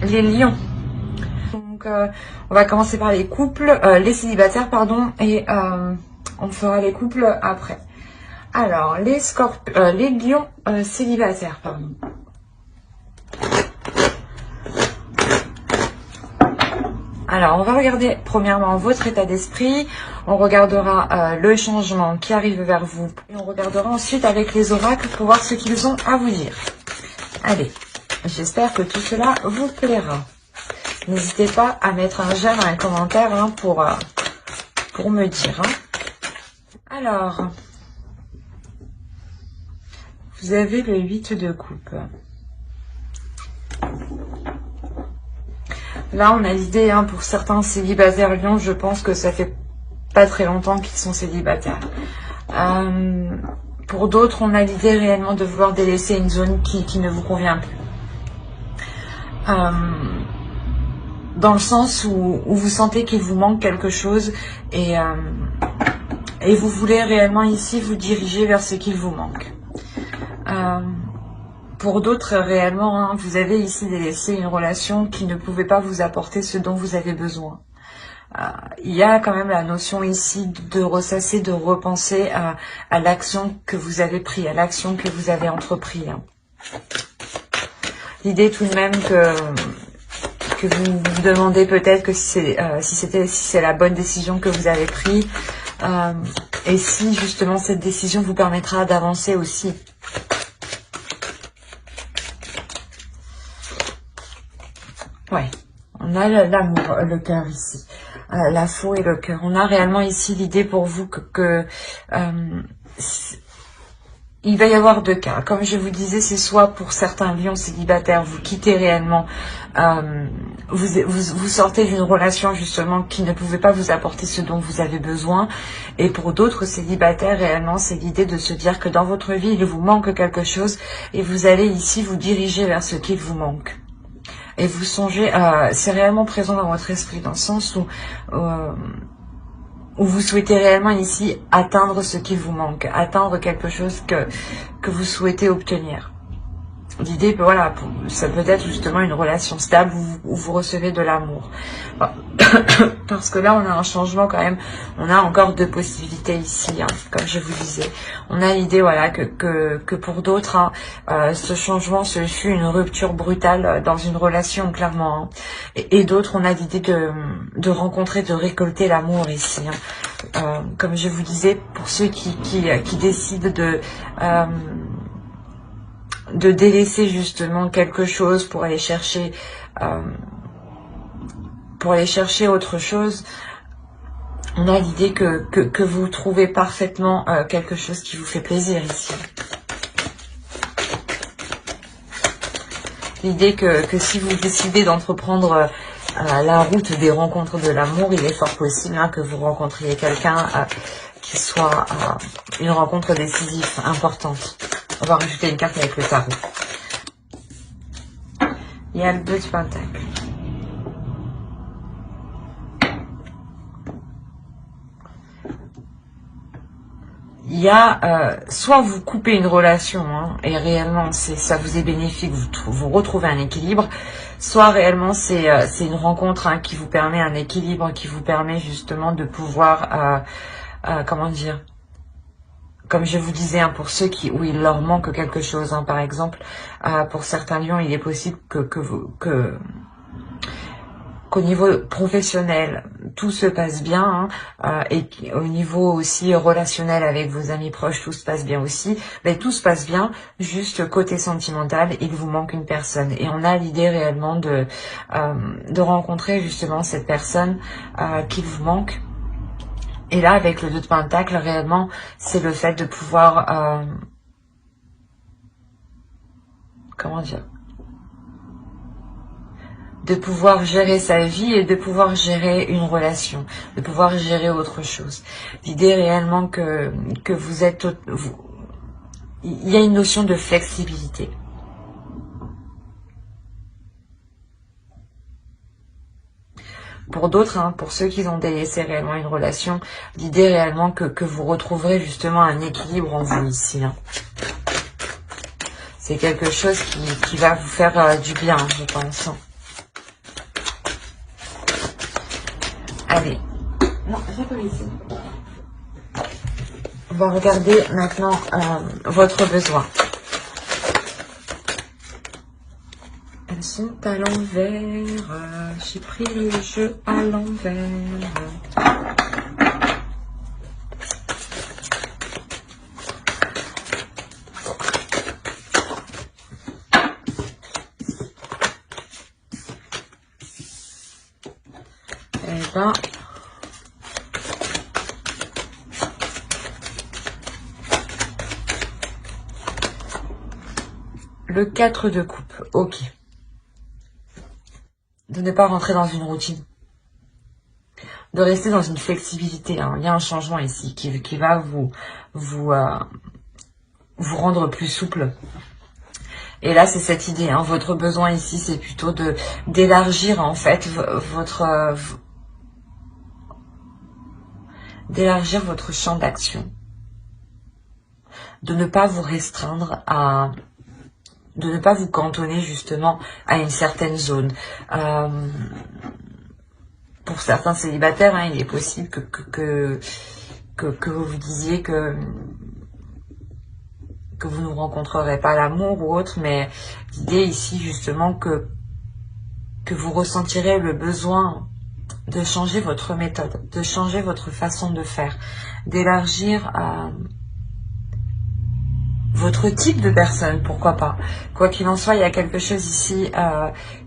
les lions. Donc, on va commencer par les couples, les célibataires, pardon, et on fera les couples après. Alors, les lions célibataires, pardon. Alors, on va regarder premièrement votre état d'esprit, on regardera le changement qui arrive vers vous, et on regardera ensuite avec les oracles pour voir ce qu'ils ont à vous dire. Allez, j'espère que tout cela vous plaira. N'hésitez pas à mettre un j'aime, un commentaire hein, pour me dire. Hein. Alors, vous avez le 8 de coupe. Là, on a l'idée, hein, pour certains célibataires lions, je pense que ça fait pas très longtemps qu'ils sont célibataires. Pour d'autres, on a l'idée réellement de vouloir délaisser une zone qui ne vous convient plus. Dans le sens où vous sentez qu'il vous manque quelque chose et vous voulez réellement ici vous diriger vers ce qu'il vous manque. Pour d'autres, réellement, hein, vous avez ici délaissé une relation qui ne pouvait pas vous apporter ce dont vous avez besoin. Il y a quand même la notion ici de ressasser, de repenser à l'action que vous avez prise, à l'action que vous avez entreprise. Hein. L'idée tout de même que vous vous demandez peut-être que si c'est la bonne décision que vous avez prise, et si justement cette décision vous permettra d'avancer aussi. Ouais, on a l'amour, le cœur ici, la faux et le cœur. On a réellement ici l'idée pour vous que il va y avoir deux cas. Comme je vous disais, c'est soit pour certains lions célibataires, vous quittez réellement, vous sortez d'une relation justement qui ne pouvait pas vous apporter ce dont vous avez besoin. Et pour d'autres célibataires, réellement, c'est l'idée de se dire que dans votre vie, il vous manque quelque chose et vous allez ici vous diriger vers ce qu'il vous manque. Et vous songez, c'est réellement présent dans votre esprit, dans le sens où vous souhaitez réellement ici atteindre ce qui vous manque, atteindre quelque chose que vous souhaitez obtenir. L'idée, voilà, ça peut être justement une relation stable où vous recevez de l'amour. Parce que là, on a un changement quand même, on a encore deux possibilités ici, hein, comme je vous disais. On a l'idée, voilà, que pour d'autres, hein, ce changement, ce fut une rupture brutale dans une relation, clairement. Hein. Et d'autres, on a l'idée de rencontrer, de récolter l'amour ici. Hein. Comme je vous disais, pour ceux qui décident de délaisser justement quelque chose pour aller chercher autre chose, on a l'idée que vous trouvez parfaitement quelque chose qui vous fait plaisir ici. L'idée que si vous décidez d'entreprendre la route des rencontres de l'amour, il est fort possible hein, que vous rencontriez quelqu'un qui soit une rencontre décisive, importante. On va rajouter une carte avec le tarot. Il y a le 2 de Pentacle. Il y a soit vous coupez une relation hein, et réellement ça vous est bénéfique, vous retrouvez un équilibre, soit réellement c'est une rencontre hein, qui vous permet un équilibre, qui vous permet justement de pouvoir, comment dire, comme je vous disais, hein, pour ceux où il leur manque quelque chose, hein, par exemple, pour certains lions, il est possible qu'au niveau professionnel, tout se passe bien, hein, et au niveau aussi relationnel avec vos amis proches, tout se passe bien aussi. Mais tout se passe bien, juste côté sentimental, il vous manque une personne. Et on a l'idée réellement de rencontrer justement cette personne qui vous manque. Et là, avec le 2 de Pentacle, réellement, c'est le fait de pouvoir, comment dire, de pouvoir gérer sa vie et de pouvoir gérer une relation, de pouvoir gérer autre chose. L'idée réellement que vous êtes, il y a une notion de flexibilité. Pour d'autres, hein, pour ceux qui ont délaissé réellement une relation, l'idée réellement que vous retrouverez justement un équilibre en vous ici. Hein. C'est quelque chose qui va vous faire du bien, je pense. Allez. Non, j'ai pas ici. On va regarder maintenant votre besoin. Elles sont à l'envers. J'ai pris le jeu à l'envers. Eh ben, le 4 de coupe, ok. De ne pas rentrer dans une routine. De rester dans une flexibilité. Hein. Il y a un changement ici qui va vous rendre plus souple. Et là, c'est cette idée. Hein. Votre besoin ici, c'est plutôt d'élargir en fait d'élargir votre champ d'action. De ne pas vous restreindre à... de ne pas vous cantonner justement à une certaine zone. Pour certains célibataires, hein, il est possible que vous vous disiez que vous ne rencontrerez pas l'amour ou autre, mais l'idée ici justement que vous ressentirez le besoin de changer votre méthode, de changer votre façon de faire, d'élargir votre type de personne, pourquoi pas. Quoi qu'il en soit, il y a quelque chose ici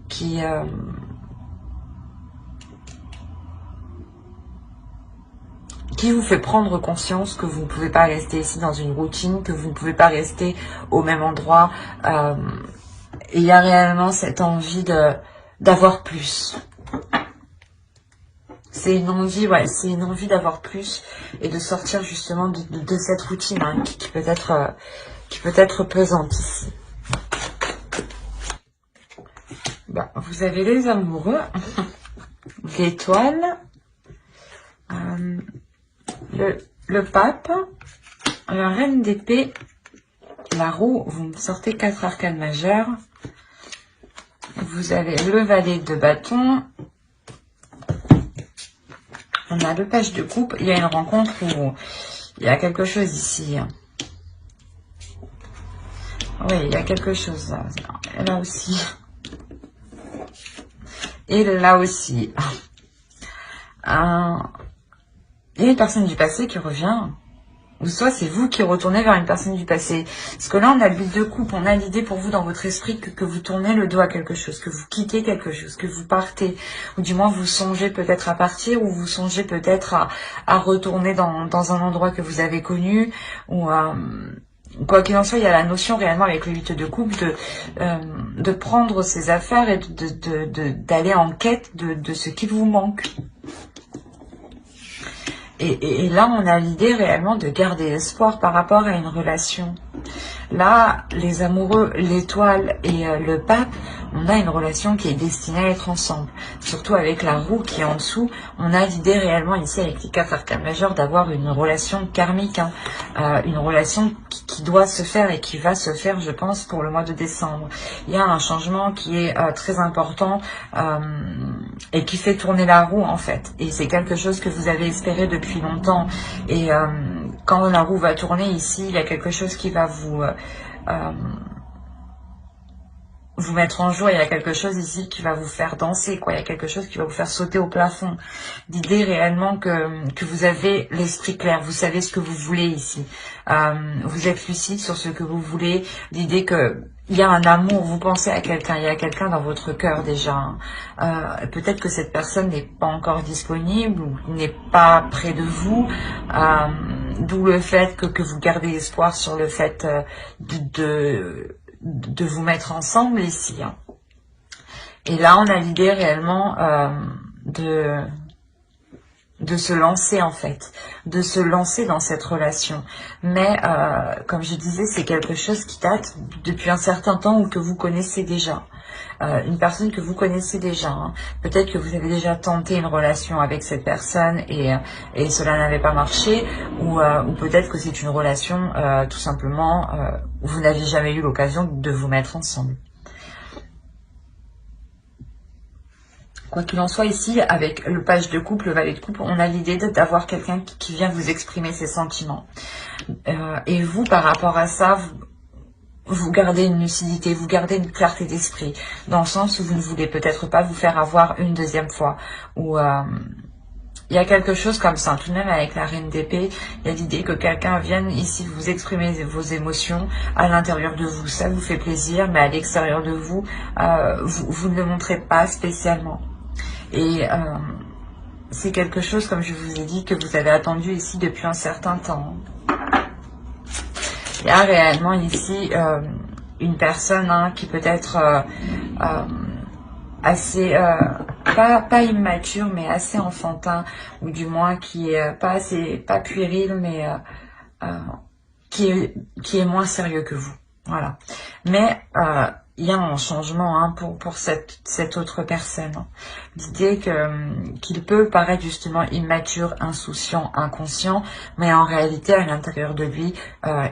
qui vous fait prendre conscience que vous ne pouvez pas rester ici dans une routine, que vous ne pouvez pas rester au même endroit. Et il y a réellement cette envie d'avoir plus. C'est une envie, ouais, c'est une envie d'avoir plus et de sortir justement de cette routine hein, qui peut être pesante ici. Bon, vous avez les amoureux, l'étoile, le pape, la reine d'épée, la roue, vous me sortez 4 arcanes majeures. Vous avez le valet de bâton. On a le page de coupe. Il y a une rencontre où il y a quelque chose ici. Oui, il y a quelque chose là. Là aussi. Et là aussi. Il y a une personne du passé qui revient. Ou soit c'est vous qui retournez vers une personne du passé. Parce que là, on a le but de coupe. On a l'idée pour vous dans votre esprit que vous tournez le dos à quelque chose, que vous quittez quelque chose, que vous partez. Ou du moins, vous songez peut-être à partir, ou vous songez peut-être à retourner dans un endroit que vous avez connu. Ou quoi qu'il en soit, il y a la notion réellement avec le 8 de coupe de prendre ses affaires et d'aller en quête de ce qui vous manque. Et là, on a l'idée réellement de garder espoir par rapport à une relation. Là, les amoureux, l'étoile et le pape, on a une relation qui est destinée à être ensemble. Surtout avec la roue qui est en dessous, on a l'idée réellement ici avec les 4 arcanes majeures d'avoir une relation karmique. Hein, une relation qui doit se faire et qui va se faire, je pense, pour le mois de décembre. Il y a un changement qui est très important et qui fait tourner la roue en fait. Et c'est quelque chose que vous avez espéré depuis longtemps. Et quand la roue va tourner ici, il y a quelque chose qui va vous mettre en joie. Il y a quelque chose ici qui va vous faire danser, quoi. Il y a quelque chose qui va vous faire sauter au plafond. L'idée réellement que vous avez l'esprit clair, vous savez ce que vous voulez ici. Vous êtes lucide sur ce que vous voulez. L'idée que il y a un amour, vous pensez à quelqu'un, il y a quelqu'un dans votre cœur déjà. Peut-être que cette personne n'est pas encore disponible ou n'est pas près de vous. D'où le fait que vous gardez espoir sur le fait de vous mettre ensemble ici. Hein. Et là, on a l'idée réellement de se lancer en fait, de se lancer dans cette relation. Mais comme je disais, c'est quelque chose qui date depuis un certain temps ou que vous connaissez déjà. Une personne que vous connaissez déjà. Hein. Peut-être que vous avez déjà tenté une relation avec cette personne et cela n'avait pas marché. Ou peut-être que c'est une relation tout simplement où vous n'avez jamais eu l'occasion de vous mettre ensemble. Quoi qu'il en soit, ici, avec le page de coupe, le valet de coupe, on a l'idée d'avoir quelqu'un qui vient vous exprimer ses sentiments. Et vous, par rapport à ça, vous gardez une lucidité, vous gardez une clarté d'esprit, dans le sens où vous ne voulez peut-être pas vous faire avoir une deuxième fois, ou il y a quelque chose comme ça, tout de même avec la reine d'épée, il y a l'idée que quelqu'un vienne ici vous exprimer vos émotions à l'intérieur de vous. Ça vous fait plaisir, mais à l'extérieur de vous, vous ne le montrez pas spécialement. Et c'est quelque chose, comme je vous ai dit, que vous avez attendu ici depuis un certain temps. Il y a réellement ici une personne qui peut être assez, pas immature, mais assez enfantin, ou du moins qui est pas puéril, mais qui est moins sérieux que vous. Voilà. Mais il y a un changement pour cette autre personne. L'idée qu'il peut paraître justement immature, insouciant, inconscient, mais en réalité, à l'intérieur de lui,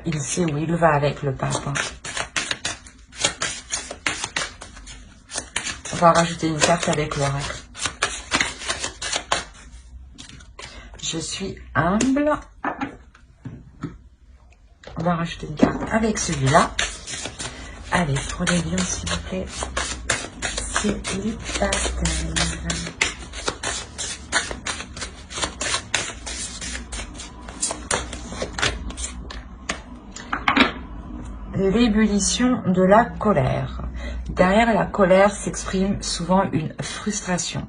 il sait où il va avec le pape. On va rajouter une carte avec l'oracle. Je suis humble. On va rajouter une carte avec celui-là. Allez, pour les lions, s'il vous plaît. Célibataire. L'ébullition de la colère. Derrière la colère s'exprime souvent une frustration.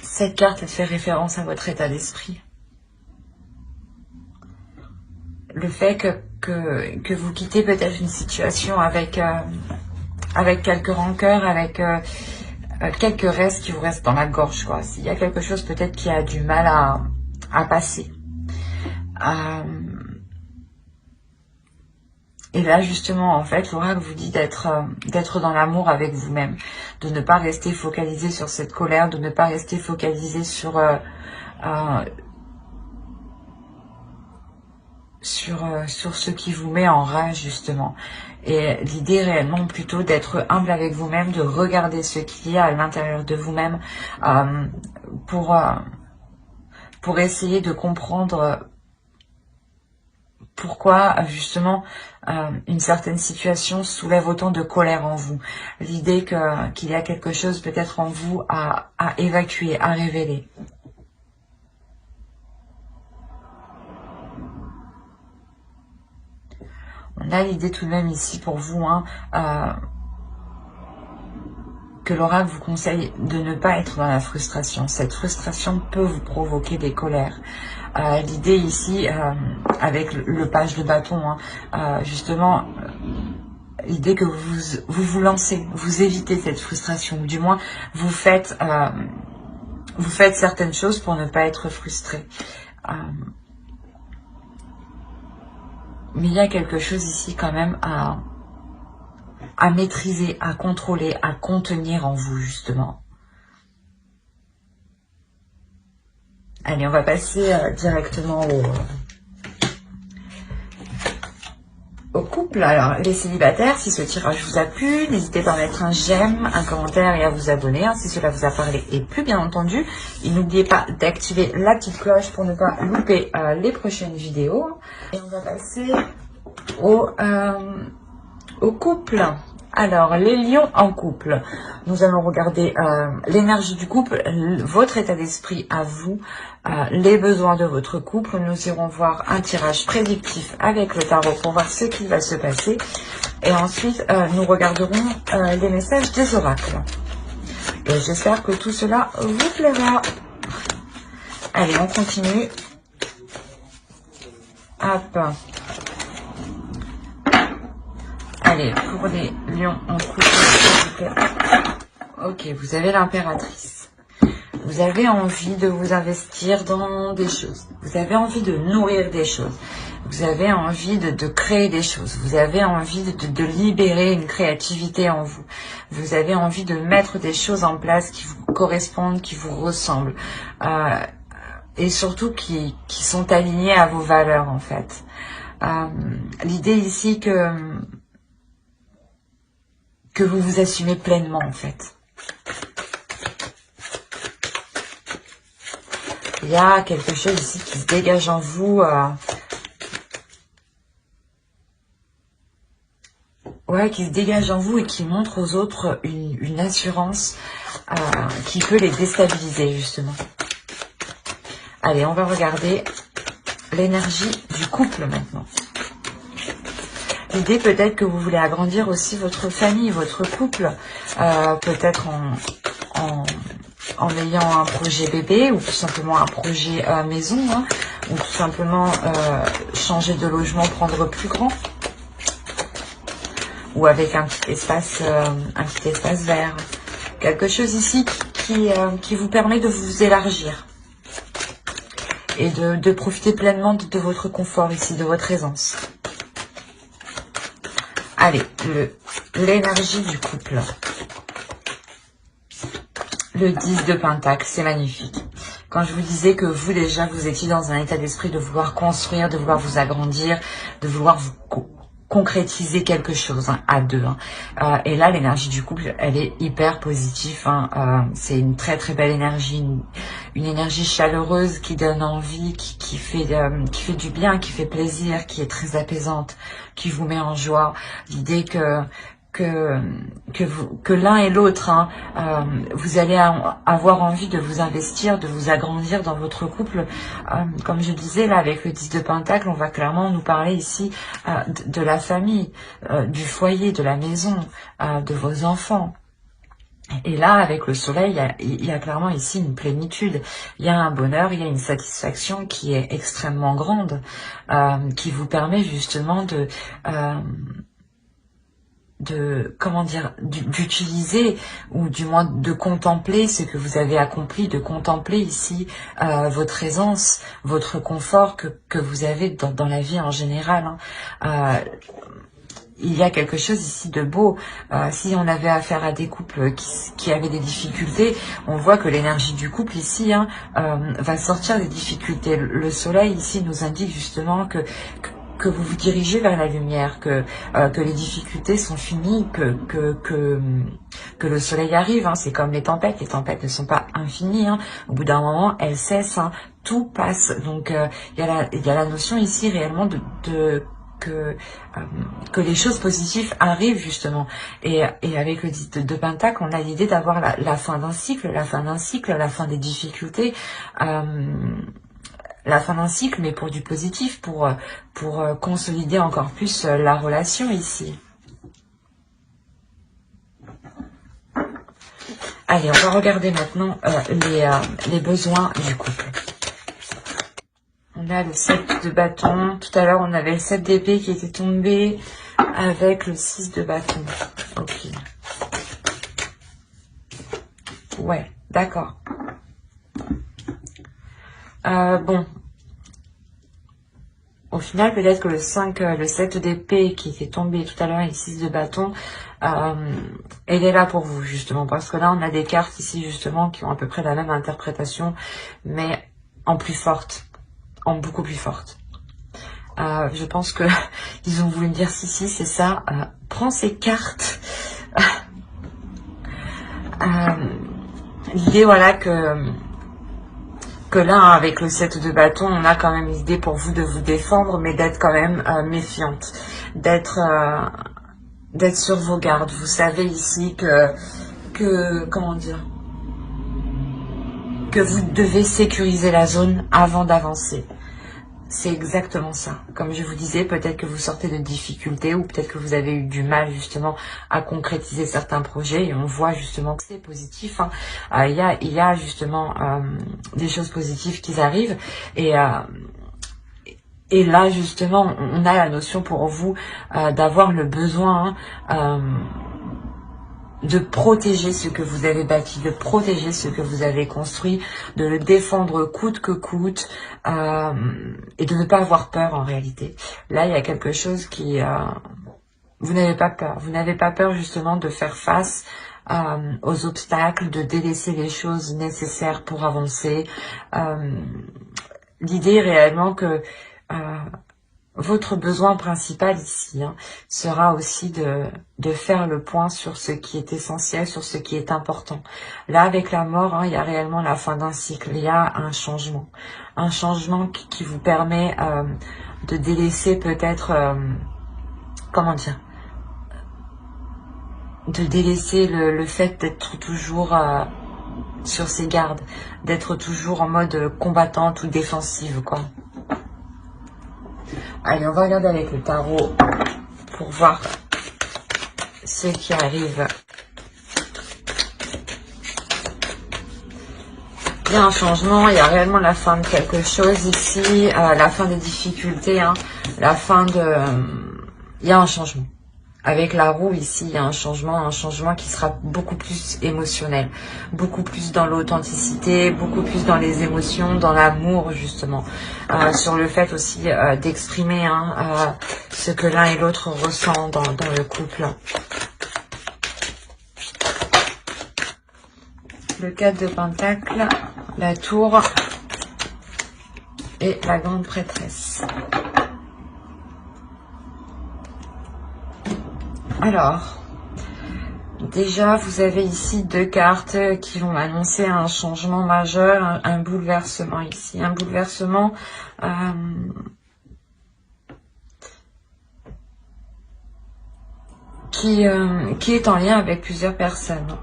Cette carte fait référence à votre état d'esprit. Le fait que vous quittez peut-être une situation avec quelques rancœurs, avec quelques restes qui vous restent dans la gorge, quoi. S'il y a quelque chose peut-être qui a du mal à passer. Et là, justement, en fait, l'oracle vous dit d'être dans l'amour avec vous-même, de ne pas rester focalisé sur cette colère, de ne pas rester focalisé sur ce qui vous met en rage, justement. Et l'idée réellement plutôt d'être humble avec vous-même, de regarder ce qu'il y a à l'intérieur de vous-même pour essayer de comprendre pourquoi justement une certaine situation soulève autant de colère en vous. L'idée qu'il y a quelque chose peut-être en vous à évacuer, à révéler. On a l'idée tout de même ici pour vous que l'oracle vous conseille de ne pas être dans la frustration. Cette frustration peut vous provoquer des colères. L'idée ici, avec le page de bâton, justement, l'idée que vous lancez, vous évitez cette frustration, ou du moins vous faites certaines choses pour ne pas être frustré. Mais il y a quelque chose ici quand même à maîtriser, à contrôler, à contenir en vous, justement. Allez, on va passer directement au couple. Alors, les célibataires, si ce tirage vous a plu, n'hésitez pas à mettre un j'aime, un commentaire et à vous abonner si cela vous a parlé et plu, bien entendu. Et n'oubliez pas d'activer la petite cloche pour ne pas louper les prochaines vidéos. Et on va passer au couple. Alors, les lions en couple. Nous allons regarder l'énergie du couple, votre état d'esprit à vous, les besoins de votre couple. Nous irons voir un tirage prédictif avec le tarot pour voir ce qui va se passer. Et ensuite, nous regarderons les messages des oracles. Et j'espère que tout cela vous plaira. Allez, on continue. Hop. Allez, pour les lions en couple, s'il vous plaît. Ok, vous avez l'impératrice. Vous avez envie de vous investir dans des choses. Vous avez envie de nourrir des choses. Vous avez envie de créer des choses. Vous avez envie de libérer une créativité en vous. Vous avez envie de mettre des choses en place qui vous correspondent, qui vous ressemblent. et surtout qui sont alignés à vos valeurs en fait. L'idée ici que vous vous assumez pleinement en fait. Il y a quelque chose ici qui se dégage en vous. Ouais, qui se dégage en vous et qui montre aux autres une assurance qui peut les déstabiliser justement. Allez, on va regarder l'énergie du couple maintenant. L'idée peut-être que vous voulez agrandir aussi votre famille, votre couple, peut-être en ayant un projet bébé ou tout simplement un projet maison, hein, ou tout simplement changer de logement, prendre plus grand, ou avec un petit espace vert. Quelque chose ici qui vous permet de vous élargir et de profiter pleinement de votre confort ici, de votre aisance. Allez, l'énergie du couple. Le 10 de Pentacle, c'est magnifique. Quand je vous disais que vous, déjà, vous étiez dans un état d'esprit de vouloir construire, de vouloir vous agrandir, de vouloir vous concrétiser quelque chose hein, à deux. Hein. Et là, l'énergie du couple, elle est hyper positive. Hein. C'est une très très belle énergie, une énergie chaleureuse qui donne envie, qui fait du bien, qui fait plaisir, qui est très apaisante, qui vous met en joie. L'idée que l'un et l'autre, hein, vous allez avoir envie de vous investir, de vous agrandir dans votre couple. Comme je disais, là, avec le 10 de Pentacle, on va clairement nous parler ici de la famille, du foyer, de la maison, de vos enfants. Et là, avec le soleil, il y a clairement ici une plénitude. Il y a un bonheur, il y a une satisfaction qui est extrêmement grande, qui vous permet justement comment dire, d'utiliser ou du moins de contempler ce que vous avez accompli, de contempler ici votre aisance, votre confort que vous avez dans la vie en général. Hein. Il y a quelque chose ici de beau. Si on avait affaire à des couples qui avaient des difficultés, on voit que l'énergie du couple ici hein, va sortir des difficultés. Le soleil ici nous indique justement que vous vous dirigez vers la lumière, que les difficultés sont finies, que le soleil arrive. Hein. C'est comme les tempêtes ne sont pas infinies. Hein. Au bout d'un moment, elles cessent. Hein. Tout passe. Donc, il y a la notion ici réellement que les choses positives arrivent justement. Et avec le 10 de Pentacle, on a l'idée d'avoir la fin d'un cycle, la fin des difficultés. La fin d'un cycle, mais pour du positif, pour consolider encore plus la relation ici. Allez, on va regarder maintenant les besoins du couple. On a le 7 de bâton. Tout à l'heure, on avait le 7 d'épée qui était tombé avec le 6 de bâton. Ok. Ouais, d'accord. Bon. Au final, peut-être que le 7 d'épée qui était tombé tout à l'heure et le 6 de bâton, elle est là pour vous, justement. Parce que là, on a des cartes ici, justement, qui ont à peu près la même interprétation, mais en plus forte. En beaucoup plus forte. Je pense que ils ont voulu me dire, si, c'est ça. Prends ces cartes. L'idée, voilà, que là, avec le 7 de bâton, on a quand même l'idée pour vous de vous défendre, mais d'être quand même méfiante, d'être sur vos gardes. Vous savez ici comment dire, que vous devez sécuriser la zone avant d'avancer. C'est exactement ça. Comme je vous disais, peut-être que vous sortez de difficultés ou peut-être que vous avez eu du mal justement à concrétiser certains projets et on voit justement que c'est positif. Hein. Il y a justement des choses positives qui arrivent et là justement on a la notion pour vous d'avoir le besoin de protéger ce que vous avez bâti, de protéger ce que vous avez construit, de le défendre coûte que coûte, et de ne pas avoir peur en réalité. Là, il y a quelque chose qui... vous n'avez pas peur. Vous n'avez pas peur justement de faire face aux obstacles, de délaisser les choses nécessaires pour avancer. L'idée est réellement que votre besoin principal ici sera aussi de faire le point sur ce qui est essentiel, sur ce qui est important. Là, avec la mort, il y a réellement la fin d'un cycle, il y a un changement. Un changement qui vous permet de délaisser peut-être, comment dire, de délaisser le fait d'être toujours sur ses gardes, d'être toujours en mode combattante ou défensive, quoi. Allez, on va regarder avec le tarot pour voir ce qui arrive. Il y a un changement, il y a réellement la fin de quelque chose ici, la fin des difficultés, la fin de... il y a un changement. Avec la roue ici, il y a un changement qui sera beaucoup plus émotionnel, beaucoup plus dans l'authenticité, beaucoup plus dans les émotions, dans l'amour justement, sur le fait aussi d'exprimer ce que l'un et l'autre ressent dans le couple. Le 4 de Pentacles, la tour et la grande prêtresse. Alors, déjà, vous avez ici 2 cartes qui vont annoncer un changement majeur, un bouleversement ici. Un bouleversement qui est en lien avec plusieurs personnes.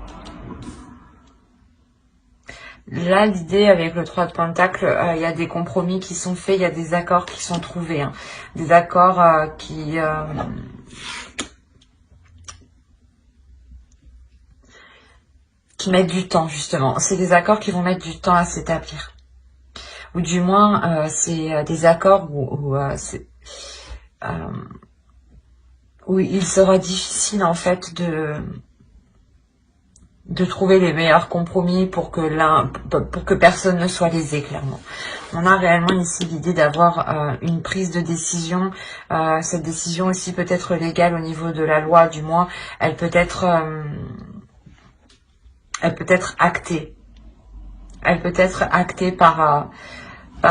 Là, l'idée avec le 3 de Pentacle, il y a des compromis qui sont faits, il y a des accords qui sont trouvés. Des accords qui mettent du temps, justement. C'est des accords qui vont mettre du temps à s'établir. Ou du moins, c'est des accords où il sera difficile, en fait, de trouver les meilleurs compromis pour que personne ne soit lésé, clairement. On a réellement ici l'idée d'avoir une prise de décision. Cette décision aussi peut être légale au niveau de la loi, du moins, elle peut être actée. Elle peut être actée par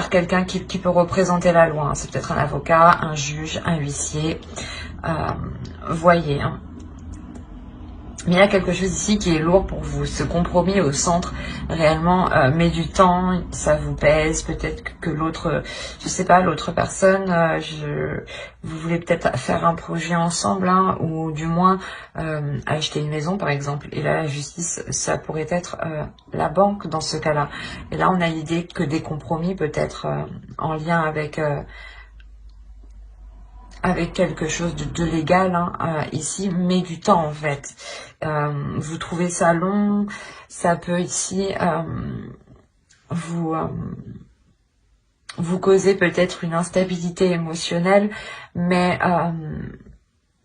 quelqu'un qui peut représenter la loi. C'est peut-être un avocat, un juge, un huissier. Voyez. Mais il y a quelque chose ici qui est lourd pour vous. Ce compromis au centre, réellement, met du temps, ça vous pèse. Peut-être que l'autre, je sais pas, l'autre personne, vous voulez peut-être faire un projet ensemble, ou du moins acheter une maison, par exemple. Et là, la justice, ça pourrait être la banque dans ce cas-là. Et là, on a l'idée que des compromis, peut-être en lien avec quelque chose de légal ici, mais du temps en fait. Vous trouvez ça long, ça peut ici vous causer peut-être une instabilité émotionnelle, mais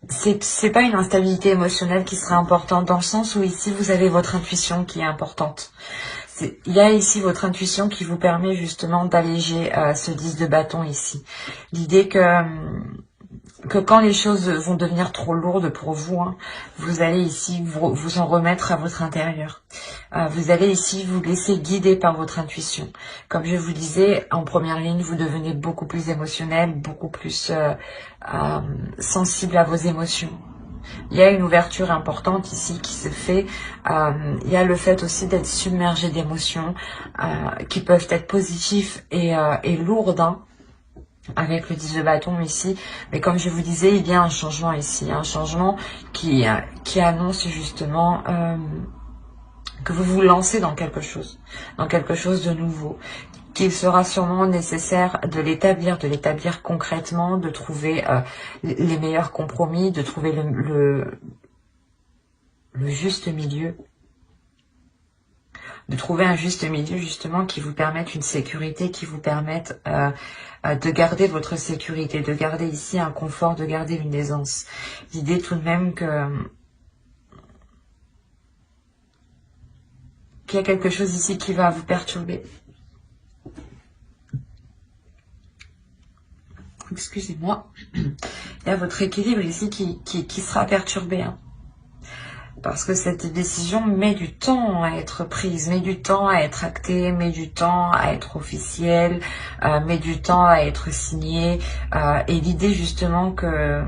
c'est pas une instabilité émotionnelle qui sera importante, dans le sens où ici vous avez votre intuition qui est importante. Il y a ici votre intuition qui vous permet justement d'alléger ce 10 de bâton ici. L'idée que quand les choses vont devenir trop lourdes pour vous, vous allez ici vous en remettre à votre intérieur. Vous allez ici vous laisser guider par votre intuition. Comme je vous disais, en première ligne, vous devenez beaucoup plus émotionnel, beaucoup plus sensible à vos émotions. Il y a une ouverture importante ici qui se fait. Il y a le fait aussi d'être submergé d'émotions qui peuvent être positives et lourdes, avec le 10 de bâton ici, mais comme je vous disais, il y a un changement ici, un changement qui annonce justement que vous vous lancez dans quelque chose de nouveau, qu'il sera sûrement nécessaire de l'établir concrètement, de trouver les meilleurs compromis, de trouver le juste milieu, de trouver un juste milieu justement qui vous permette une sécurité, qui vous permette de garder votre sécurité, de garder ici un confort, de garder une aisance. L'idée tout de même qu'il y a quelque chose ici qui va vous perturber. Excusez-moi. Il y a votre équilibre ici qui sera perturbé. Parce que cette décision met du temps à être prise, met du temps à être actée, met du temps à être officielle, met du temps à être signée. Et l'idée justement que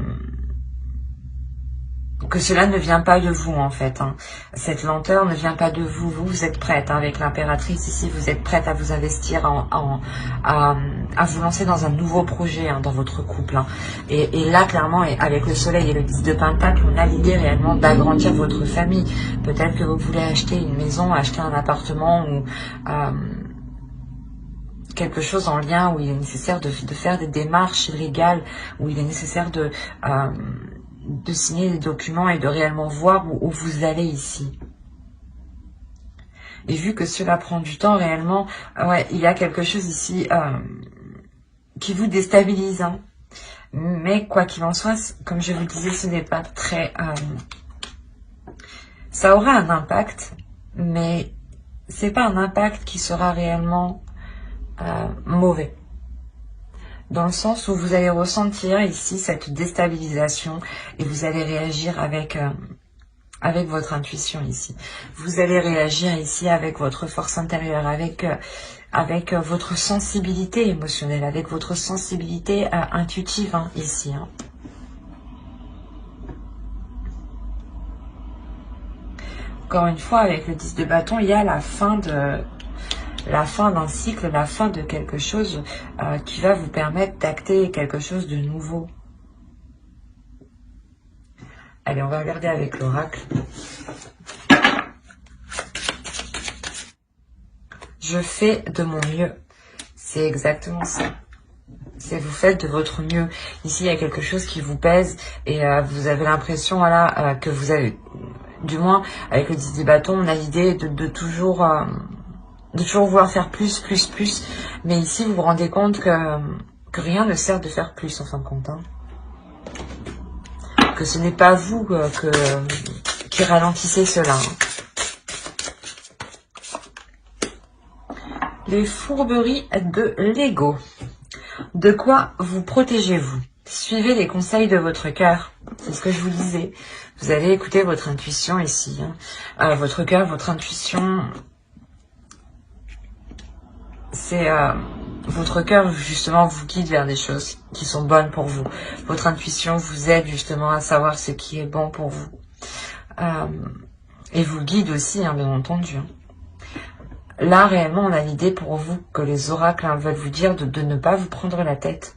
cela ne vient pas de vous en fait. Hein. Cette lenteur ne vient pas de vous. Vous êtes prête, hein, avec l'impératrice ici, vous êtes prête à vous investir, à vous lancer dans un nouveau projet, hein, dans votre couple. Hein. Et là, clairement, avec le soleil et le 10 de Pentacle, on a l'idée réellement d'agrandir votre famille. Peut-être que vous voulez acheter une maison, acheter un appartement ou quelque chose en lien où il est nécessaire de faire des démarches légales, où il est nécessaire de signer des documents et de réellement voir où vous allez ici. Et vu que cela prend du temps réellement, ouais, il y a quelque chose ici qui vous déstabilise. Hein. Mais quoi qu'il en soit, comme je vous disais, ce n'est pas très... ça aura un impact, mais c'est pas un impact qui sera réellement mauvais. Dans le sens où vous allez ressentir ici cette déstabilisation et vous allez réagir avec votre intuition ici. Vous allez réagir ici avec votre force intérieure, avec votre sensibilité émotionnelle, avec votre sensibilité intuitive, hein, ici. Hein. Encore une fois, avec le 10 de bâton, il y a la fin d'un cycle, la fin de quelque chose qui va vous permettre d'acter quelque chose de nouveau. Allez, on va regarder avec l'oracle. Je fais de mon mieux. C'est exactement ça. C'est vous faites de votre mieux. Ici, il y a quelque chose qui vous pèse et vous avez l'impression, voilà, que vous avez... Du moins, avec le 10 de bâton, on a l'idée de toujours vouloir faire plus. Mais ici, vous vous rendez compte que rien ne sert de faire plus, en fin de compte. Hein. Que ce n'est pas vous qui ralentissez cela. Hein. Les fourberies de l'ego. De quoi vous protégez-vous? Suivez les conseils de votre cœur. C'est ce que je vous disais. Vous allez écouter votre intuition ici. Hein. Votre cœur, votre intuition... C'est votre cœur justement vous guide vers des choses qui sont bonnes pour vous. Votre intuition vous aide justement à savoir ce qui est bon pour vous. Et vous guide aussi, hein, bien entendu. Là, réellement, on a l'idée pour vous que les oracles veulent vous dire de ne pas vous prendre la tête.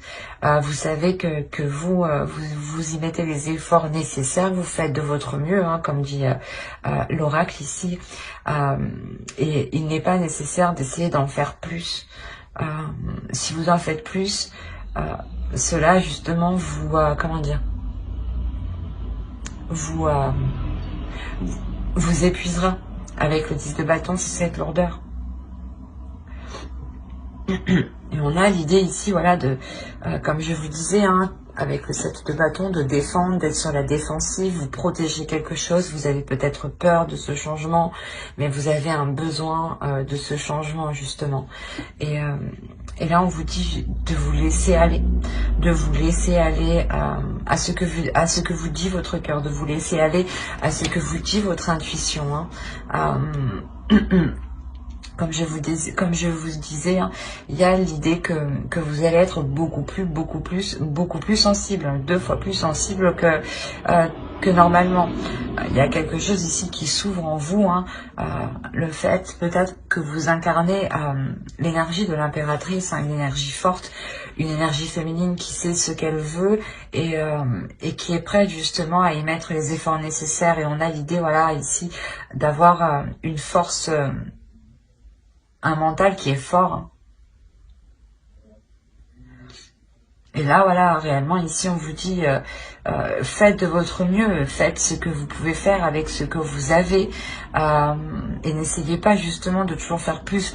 Vous savez que vous y mettez les efforts nécessaires, vous faites de votre mieux, hein, comme dit l'oracle ici. Et il n'est pas nécessaire d'essayer d'en faire plus. Si vous en faites plus, cela justement vous... comment dire, vous épuisera avec le 10 de bâton, c'est cette lourdeur. Et on a l'idée ici, voilà, comme je vous disais, hein, avec le 7 de bâton, de défendre, d'être sur la défensive, vous protégez quelque chose, vous avez peut-être peur de ce changement, mais vous avez un besoin de ce changement, justement. Et là, on vous dit de vous laisser aller, à ce que vous dit votre cœur, de vous laisser aller à ce que vous dit votre intuition. Hein. Comme je vous disais, hein, il y a l'idée que vous allez être beaucoup plus sensible, 2 fois plus sensible que normalement. Il y a quelque chose ici qui s'ouvre en vous, hein, le fait peut-être que vous incarnez l'énergie de l'impératrice, hein, une énergie forte, une énergie féminine qui sait ce qu'elle veut et qui est prête justement à y mettre les efforts nécessaires. Et on a l'idée, voilà, ici, d'avoir une force... un mental qui est fort. Et là, voilà, réellement, ici, on vous dit, faites de votre mieux, faites ce que vous pouvez faire avec ce que vous avez, et n'essayez pas, justement, de toujours faire plus,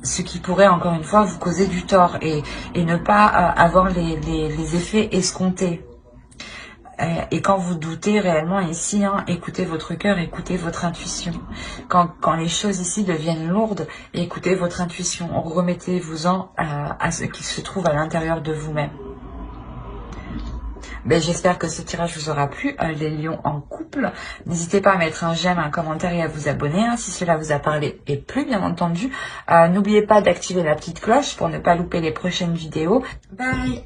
ce qui pourrait, encore une fois, vous causer du tort, et ne pas avoir les effets escomptés. Et quand vous doutez réellement ici, hein, écoutez votre cœur, écoutez votre intuition. Quand les choses ici deviennent lourdes, écoutez votre intuition. Remettez-vous-en à ce qui se trouve à l'intérieur de vous-même. Ben, j'espère que ce tirage vous aura plu, les lions en couple. N'hésitez pas à mettre un j'aime, un commentaire et à vous abonner hein, si cela vous a parlé et plu, bien entendu. N'oubliez pas d'activer la petite cloche pour ne pas louper les prochaines vidéos. Bye!